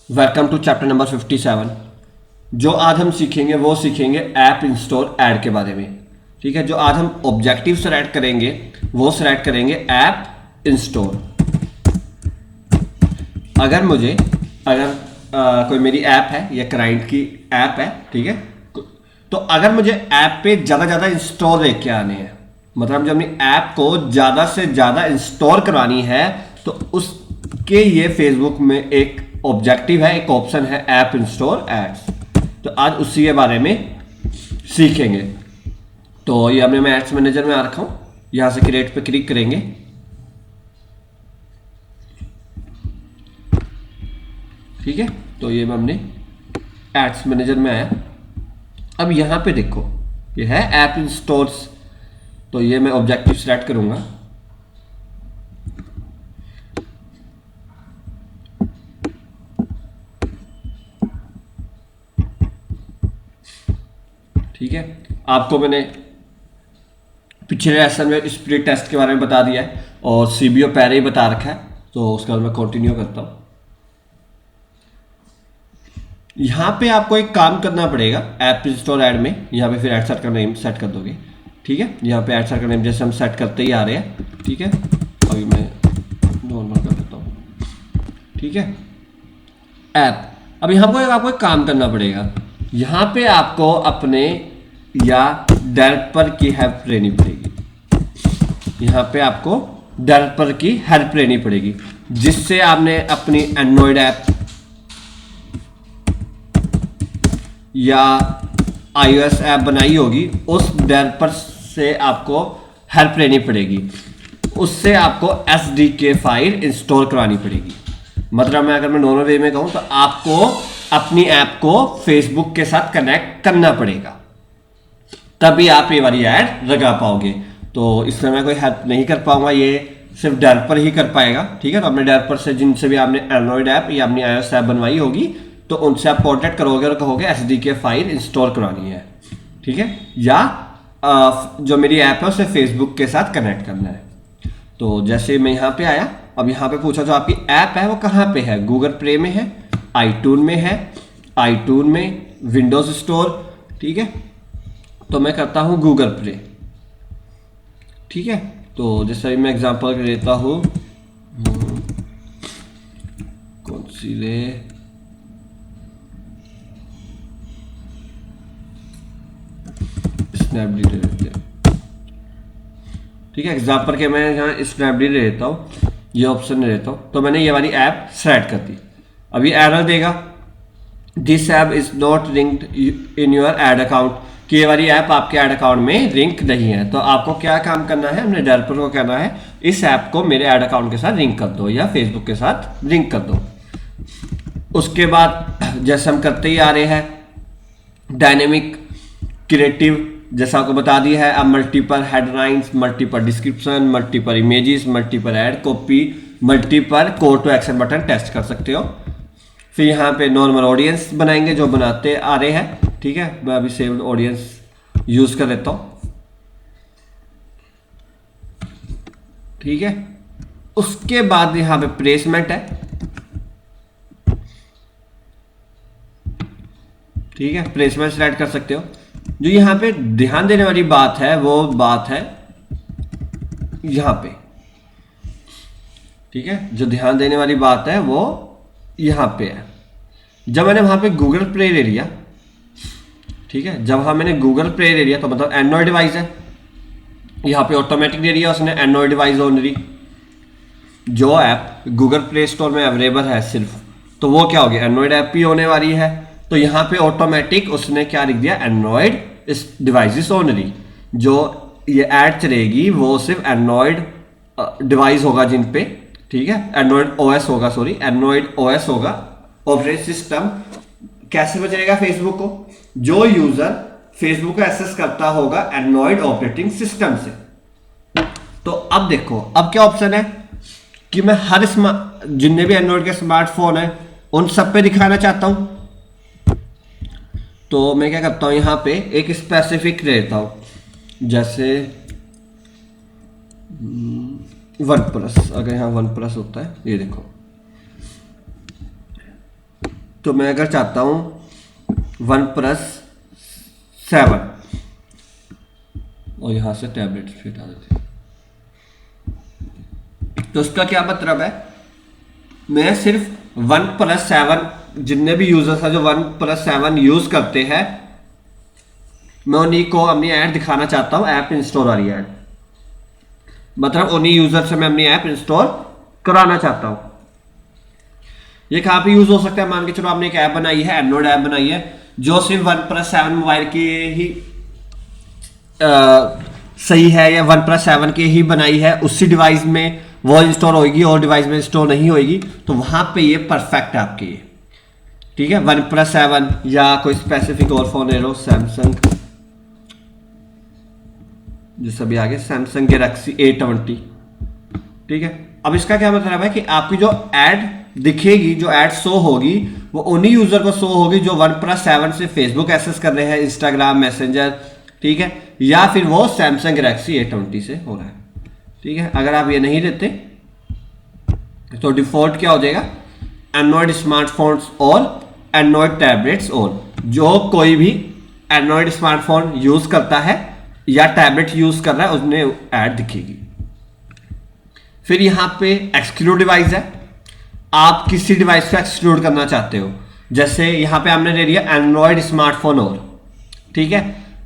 Welcome to chapter number 57। जो आज हम सीखेंगे वो सीखेंगे ऐप इंस्टॉल ऐड के बारे में। ठीक है, जो आज हम ऑब्जेक्टिव सेलेक्ट करेंगे वो सेलेक्ट करेंगे ऐप इंस्टॉल। अगर कोई मेरी ऐप है या क्लाइंट की ऐप है, ठीक है, तो अगर मुझे ऐप पे ज़्यादा इंस्टॉल लेके आने हैं, मतलब जो अपनी ऐप को ज़्यादा से ज़्यादा इंस्टॉल करवानी है, तो उसके ये फेसबुक में एक ऑब्जेक्टिव है, एक ऑप्शन है ऐप इंस्टॉल एड्स। तो आज उसी के बारे में सीखेंगे। तो ये हमने मैं एड्स मैनेजर में आ रखा हूँ, यहाँ से क्रिएट पे क्लिक करेंगे। ठीक है, तो ये हमने एड्स मैनेजर में आया। अब यहाँ पे देखो, ये है ऐप इंस्टॉल्स। तो ये मैं ऑब्जेक्टिव सेलेक्ट करूंगा। ठीक है, आपको मैंने पिछले लेसन में स्प्लिट टेस्ट के बारे में बता दिया है और सीबीओ पहले ही बता रखा है, तो उसके बाद मैं कंटिन्यू करता हूँ। यहाँ पे आपको एक काम करना पड़ेगा ऐप इंस्टॉल ऐड में। यहाँ पे फिर ऐड सेट का नेम सेट कर दोगे। ठीक है, यहाँ पे ऐड सेट का नेम जैसे हम सेट करते ही आ रहे हैं। ठीक है, अभी मैं नॉर्मल कर देता हूँ। ठीक है, ऐप। अब यहाँ पर आपको एक काम करना पड़ेगा। यहाँ पे आपको अपने या डेवलपर की हेल्प लेनी पड़ेगी। यहाँ पे आपको डेवलपर की हेल्प लेनी पड़ेगी, जिससे आपने अपनी एंड्रॉयड ऐप या iOS ऐप बनाई होगी, उस डेवलपर से आपको हेल्प लेनी पड़ेगी। उससे आपको SDK फाइल इंस्टॉल करवानी पड़ेगी। मतलब मैं नॉर्मल वे में कहूँ तो आपको अपनी ऐप को फेसबुक के साथ कनेक्ट करना पड़ेगा, तभी आप ये वाली ऐड लगा पाओगे। तो इसमें मैं कोई हेल्प नहीं कर पाऊंगा, ये सिर्फ डेवलपर ही कर पाएगा। ठीक है, तो अपने डेवलपर से जिनसे भी आपने एंड्रॉयड ऐप या अपनी iOS ऐप बनवाई होगी, तो उनसे आप कॉन्टेक्ट करोगे और कहोगे SDK फाइल इंस्टॉल करवानी है। ठीक है, या जो मेरी ऐप है उसे फेसबुक के साथ कनेक्ट करना है। तो जैसे मैं यहाँ पे आया, अब यहाँ पे पूछा जो आपकी ऐप है वो कहाँ पे है। गूगल प्ले में है, आईटून में है, आईटून में, विंडोज स्टोर। ठीक है, तो मैं करता हूँ गूगल प्ले। ठीक है, तो जैसे मैं एग्जांपल लेता हूँ, कौन सी ले, स्नैपडील ले लेते हैं। ठीक है, एग्जाम्पल के मैं यहाँ स्नैपडील ले लेता हूँ, ये ऑप्शन ले लेता हूँ। तो मैंने ये वाली ऐप सेलेक्ट कर दी। अभी एरर देगा, this app is not linked in your ad account, कि ये वाली ऐप आपके एड अकाउंट में लिंक नहीं है। तो आपको क्या काम करना है, अपने डेवलपर को कहना है इस ऐप को मेरे एड अकाउंट के साथ लिंक कर दो या फेसबुक के साथ लिंक कर दो। उसके बाद जैसे हम करते ही आ रहे हैं, डायनेमिक क्रिएटिव जैसा आपको बता दिया है। अब multiple headlines, multiple description, multiple images, multiple ad copy, multiple call to action button test कर सकते हो। फिर यहाँ पे नॉर्मल ऑडियंस बनाएंगे जो बनाते आ रहे हैं। ठीक है, मैं अभी सेव्ड ऑडियंस यूज कर लेता हूँ। ठीक है, उसके बाद यहाँ पे प्लेसमेंट है। ठीक है, प्लेसमेंट सेलेक्ट कर सकते हो। जो यहाँ पे ध्यान देने वाली बात है वो बात है यहाँ पे। ठीक है, जो ध्यान देने वाली बात है वो यहाँ पे है। जब मैंने वहां पे गूगल प्ले ले लिया, ठीक है, जब मैंने गूगल प्ले ले लिया तो मतलब एंड्रॉयड डिवाइस है, यहाँ पे ऑटोमेटिक ले लिया उसने एंड्रॉयड डिवाइस ओनली। जो ऐप गूगल प्ले स्टोर में अवेलेबल है सिर्फ, तो वो क्या होगी, एंड्रॉयड ऐप ही होने वाली है। तो यहाँ पे ऑटोमेटिक उसने क्या लिख दिया, एंड्रॉयड इस डिवाइसेस ओनली। जो ये ऐड चलेगी वो सिर्फ एंड्रॉयड डिवाइस होगा जिन पे, ठीक है, एंड्रॉयड ओएस होगा, सॉरी एंड्रॉयड ओएस होगा, ऑपरेटिंग सिस्टम। कैसे बचेगा फेसबुक को, जो यूजर फेसबुक को एक्सेस करता होगा एंड्रॉयड ऑपरेटिंग सिस्टम से। तो अब देखो, अब क्या ऑप्शन है कि मैं हर जितने भी एंड्रॉयड के स्मार्टफोन है उन सब पे दिखाना चाहता हूं। तो मैं क्या करता हूं, यहां पे एक स्पेसिफिक लेता हूं, जैसे वन प्लस। अगर यहां वन प्लस होता है, ये देखो तो मैं अगर चाहता हूं OnePlus 7 और यहां से टैबलेट फिर हटा देते हैं, तो उसका क्या मतलब है, मैं सिर्फ OnePlus 7 जितने भी यूजर्स हैं जो OnePlus 7 यूज करते हैं, मैं उन्हीं को अपनी ऐड दिखाना चाहता हूं, ऐप इंस्टॉल वाली ऐड, मतलब उन्हीं यूजर से मैं अपनी ऐप इंस्टॉल कराना चाहता हूं। ये कहां पे यूज हो सकता है, मान के चलो आपने एक ऐप बनाई है, एंड्रॉइड ऐप बनाई है जो सिर्फ OnePlus 7 मोबाइल की ही सही है, या OnePlus 7 की ही बनाई है, उसी डिवाइस में वो इंस्टॉल होगी और डिवाइस में इंस्टॉल नहीं होगी, तो वहां पे ये परफेक्ट है आपके लिए। ठीक है, OnePlus 7 या कोई स्पेसिफिक और फोन ले लो, सैमसंग, जो सभी आगे सैमसंग गैलेक्सी A20। ठीक है, अब इसका क्या मतलब है कि आपकी जो ऐड दिखेगी, जो ऐड शो होगी, वो उन्हीं यूजर को शो होगी जो OnePlus 7 से फेसबुक एक्सेस कर रहे हैं, इंस्टाग्राम, मैसेंजर, ठीक है, या फिर वो सैमसंग गैलेक्सी A20 से हो रहा है। ठीक है, अगर आप ये नहीं लेते तो डिफॉल्ट क्या हो जाएगा, एंड्रॉयड स्मार्टफोन्स और एंड्रॉयड टैबलेट्स और, जो कोई भी एंड्रॉयड स्मार्टफोन यूज करता है या टैबलेट यूज कर रहा है उसमें ऐड दिखेगी। फिर यहां पे एक्सक्लूड डिवाइस है, आप किसी डिवाइस को एक्सक्लूड करना चाहते हो, जैसे यहां पे हमने ले लिया एंड्रॉयड स्मार्टफोन और, ठीक है,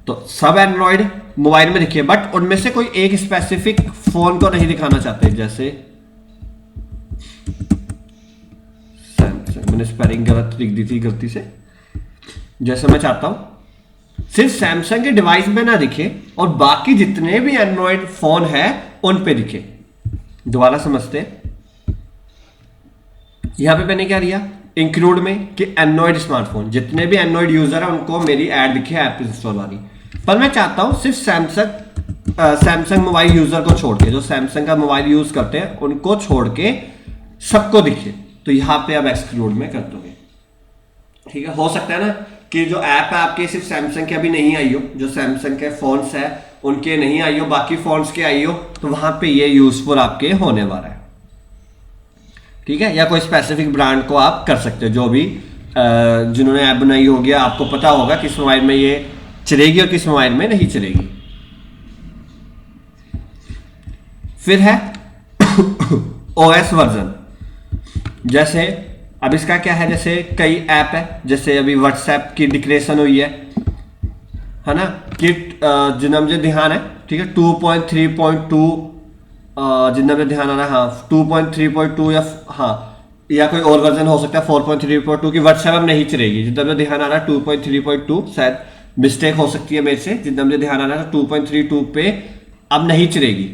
तो सब एंड्रॉयड मोबाइल में दिखिए, बट उनमें से कोई एक स्पेसिफिक फोन को नहीं दिखाना चाहते, जैसे सैमसंग, मैंने स्पेलिंग गलत लिख दी थी गलती से, जैसे मैं चाहता हूं सिर्फ सैमसंग के डिवाइस में ना दिखे और बाकी जितने भी एंड्रॉयड फोन है उन पे दिखे। दोबारा समझते हैं, यहां पे मैंने क्या लिया इंक्लूड में कि एंड्रॉयड स्मार्टफोन, जितने भी एंड्रॉयड यूजर है उनको मेरी ऐड दिखे ऐप इंस्टॉल वाली, पर मैं चाहता हूं सिर्फ सैमसंग मोबाइल यूजर को छोड़ के, जो सैमसंग का मोबाइल यूज करते हैं उनको छोड़ के सबको दिखे, तो यहां पे आप एक्सक्लूड में कर दोगे। ठीक है, हो सकता है ना कि जो ऐप है आपके सिर्फ सैमसंग के अभी नहीं आई हो, जो सैमसंग के फोन्स है उनके नहीं आई हो, बाकी फोन्स के आई हो, तो वहां पे ये यूजफुल आपके होने वाला है। ठीक है, या कोई स्पेसिफिक ब्रांड को आप कर सकते हो, जो भी जिन्होंने ऐप बनाई होगी, आपको पता होगा किस मोबाइल में ये चलेगी और किस मोबाइल में नहीं चलेगी। फिर है OS वर्जन, जैसे अब इसका क्या है, जैसे कई ऐप है, जैसे अभी व्हाट्सएप की डिक्लेरेशन हुई है ना, कि जितना मुझे ध्यान है, ठीक है, 2.3.2 जितना मुझे ध्यान आ रहा है, हाँ 2.3.2 या हाँ या कोई और वर्जन हो सकता है 4.3.2 की व्हाट्सएप अब नहीं चलेगी, जितना मुझे ध्यान आ रहा है 2.3.2, शायद मिस्टेक हो सकती है मेरे से, जितना मुझे ध्यान आ रहा है 2.32 पे अब नहीं चलेगी।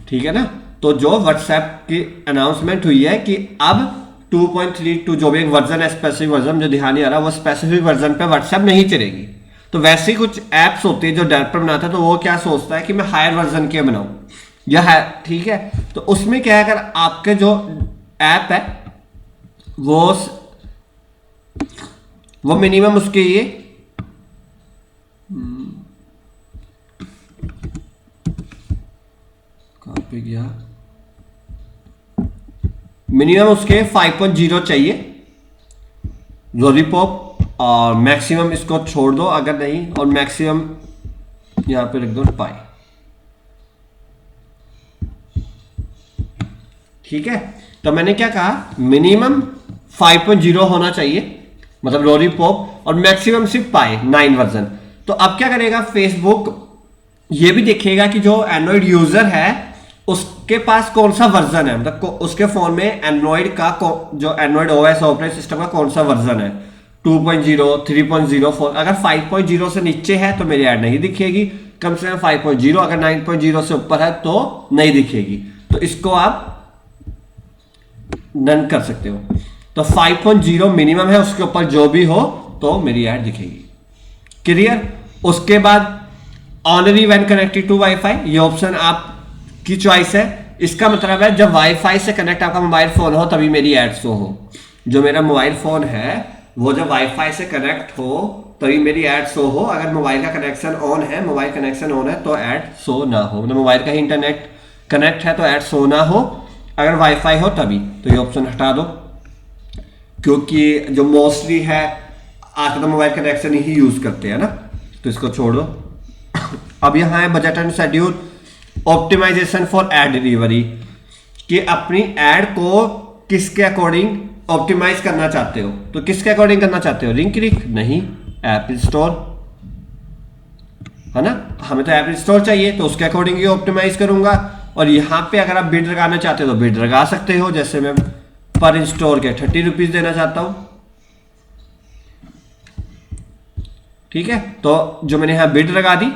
ठीक है ना, तो जो व्हाट्सएप की अनाउंसमेंट हुई है कि अब 2.32 जो भी एक वर्जन है, स्पेसिफिक वर्जन जो ध्यान नहीं आ रहा, वो स्पेसिफिक वर्जन पे व्हाट्सएप नहीं चलेगी। तो वैसे ही कुछ ऐप्स होते हैं जो डेवलपर बनाता है, तो वो क्या सोचता है कि मैं हायर वर्जन के बनाऊं या है, ठीक है, तो उसमें क्या है, अगर आपके जो ऐप है वो मिनिमम उसके ये कहां पे गया, मिनिमम उसके 5.0 चाहिए लॉलीपॉप, और मैक्सिमम इसको छोड़ दो अगर नहीं, और मैक्सिमम यहां पे रख दो पाई। ठीक है, तो मैंने क्या कहा, मिनिमम 5.0 होना चाहिए, मतलब लॉलीपॉप, और मैक्सिमम सिर्फ पाई 9 वर्जन। तो अब क्या करेगा फेसबुक, ये भी देखेगा कि जो एंड्रॉइड यूजर है उसके पास कौन सा वर्जन है, मतलब उसके फोन में एंड्रॉइड का जो एंड्रॉइड OS ऑपरेटिंग सिस्टम का कौन सा वर्जन है, 2.0, 3.0, 4। अगर 5.0 से नीचे है तो मेरी ऐड नहीं दिखेगी, कम से कम 5.0, अगर 9.0 से ऊपर है तो नहीं दिखेगी। तो इसको आप डन कर सकते हो। तो 5.0 मिनिमम है, उसके ऊपर जो भी हो तो मेरी ऐड दिखेगी। क्लियर। उसके बाद only when connected to wifi, ये ऑप्शन आपकी चॉइस है। इसका मतलब है जब वाईफाई से कनेक्ट आपका मोबाइल फोन हो तभी मेरी ऐड शो हो। जो मेरा मोबाइल फोन है वो जब वाईफाई से कनेक्ट हो तभी मेरी ऐड शो हो। अगर मोबाइल का कनेक्शन ऑन है, मोबाइल कनेक्शन ऑन है तो ऐड शो ना हो, मतलब मोबाइल का ही इंटरनेट कनेक्ट है तो ऐड शो ना हो। अगर वाईफाई हो तभी, तो ये ऑप्शन हटा दो। क्योंकि जो मोस्टली है आजकल मोबाइल कनेक्शन ही यूज करते हैं ना, तो इसको छोड़ दो। अब यहाँ है budget and schedule, optimisation for ad delivery, कि अपनी एड को किसके अकॉर्डिंग ऑप्टिमाइज करना चाहते हो। तो किसके अकॉर्डिंग करना चाहते हो, रिंग क्लिक नहीं, ऐप इंस्टॉल है ना, हमें तो ऐप इंस्टॉल चाहिए तो उसके अकॉर्डिंग ही ऑप्टिमाइज करूंगा। और यहाँ पे अगर आप बिड लगाना चाहते हो तो बिड लगा सकते हो, जैसे मैं पर इंस्टॉल के 30 रुपीज देना चाहता हूं, ठीक है। तो जो मैंने यहाँ बिड लगा दी,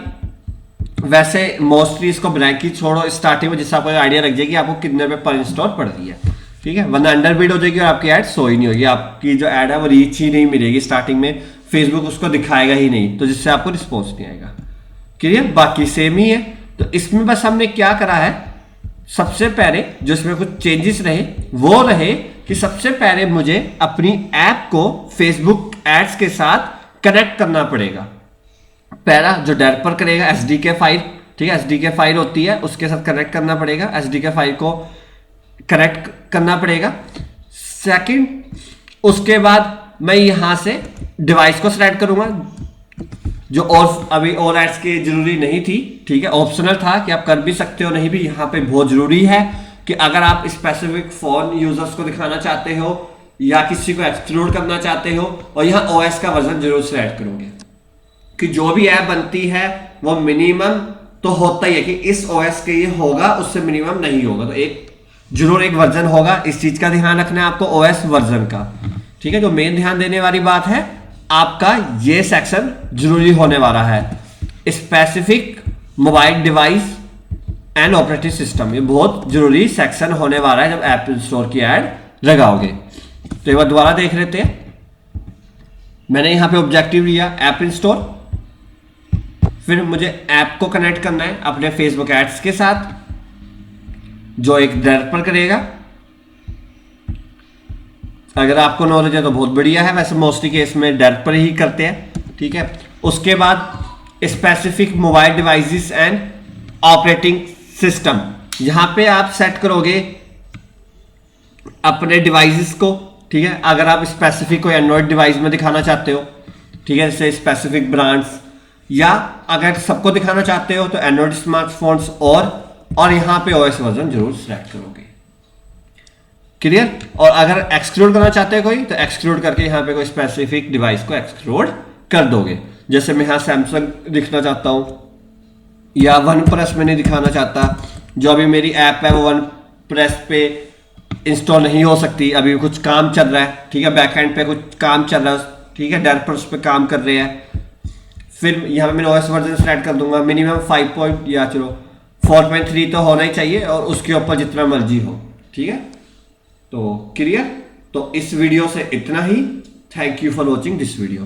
वैसे मोस्टली इसको ब्लैंक ही छोड़ो स्टार्टिंग में, जिससे आपको आइडिया लग जाएगी आपको कितने रुपए पर इंस्टॉल पड़ रही है, ठीक है। वरना अंडर बिड हो जाएगी और आपकी ऐड शो ही नहीं होगी, आपकी जो ऐड है वो रीच ही नहीं मिलेगी स्टार्टिंग में, फेसबुक उसको दिखाएगा ही नहीं, तो जिससे आपको रिस्पॉन्स नहीं आएगा। क्लियर, बाकी सेम ही है। तो इसमें बस हमने क्या करा है, सबसे पहले जो इसमें कुछ चेंजेस रहे वो रहे कि सबसे पहले मुझे अपनी ऐप को फेसबुक एड्स के साथ कनेक्ट करना पड़ेगा। पहला जो डेवलपर करेगा एसडीके फाइल, ठीक है, एसडीके फाइल होती है उसके साथ कनेक्ट करना पड़ेगा, एसडीके फाइल को कनेक्ट करना पड़ेगा। सेकंड, उसके बाद मैं यहां से डिवाइस को सिलेक्ट करूंगा, जो और अभी और एड्स की जरूरी नहीं थी, ठीक है, ऑप्शनल था कि आप कर भी सकते हो, नहीं भी। यहाँ पे बहुत जरूरी है कि अगर आप स्पेसिफिक फोन यूजर्स को दिखाना चाहते हो या किसी को एक्सक्लूड करना चाहते हो, और यहाँ ओएस का वर्जन जरूर सिलेक्ट करोगे कि जो भी ऐप बनती है वो मिनिमम तो होता ही है कि इस ओएस के ये होगा, उससे मिनिमम नहीं होगा, तो एक जरूर एक वर्जन होगा। इस चीज का ध्यान रखना है आपको, ओएस वर्जन का, ठीक है। जो मेन ध्यान देने वाली बात है, आपका ये सेक्शन जरूरी होने वाला है, specific mobile device and operating system, ये बहुत जरूरी सेक्शन होने वाला है जब ऐप स्टोर की ऐड लगाओगे। तो एक बार दोबारा देख लेते हैं। मैंने यहां पे ऑब्जेक्टिव लिया ऐप इंस्टॉल, फिर मुझे ऐप को कनेक्ट करना है अपने फेसबुक एड्स के साथ, जो एक डेवलपर करेगा। अगर आपको नॉलेज है तो बहुत बढ़िया है, वैसे मोस्टली केस में डेवलपर ही करते हैं, ठीक है। उसके बाद specific mobile devices and operating system, यहां पे आप सेट करोगे अपने डिवाइसेस को, ठीक है। अगर आप स्पेसिफिक कोई एंड्रॉइड डिवाइस में दिखाना चाहते हो, ठीक है, जैसे स्पेसिफिक ब्रांड्स, या अगर सबको दिखाना चाहते हो तो एंड्रॉइड स्मार्टफोन्स, और यहां पे ओएस वर्जन जरूर सिलेक्ट करोगे। क्लियर। और अगर एक्सक्लूड करना चाहते हो कोई, तो एक्सक्लूड करके यहां पे कोई स्पेसिफिक डिवाइस को एक्सक्लूड कर दोगे। जैसे मैं यहां सैमसंग दिखना चाहता हूं, या वन प्लस में नहीं दिखाना चाहता, जो अभी मेरी ऐप है वो वन प्लस पे इंस्टॉल नहीं हो सकती, अभी कुछ काम चल रहा है, ठीक है, बैकएंड पे कुछ काम चल रहा है, ठीक है, डेवलपर्स पे काम कर रहे हैं। फिर यहाँ पे मैं ओएस वर्जन सेलेक्ट कर दूंगा, मिनिमम 5 या चलो 4.3 तो होना ही चाहिए, और उसके ऊपर जितना मर्जी हो, ठीक है। तो क्लियर। तो इस वीडियो से इतना ही। Thank you for watching this video.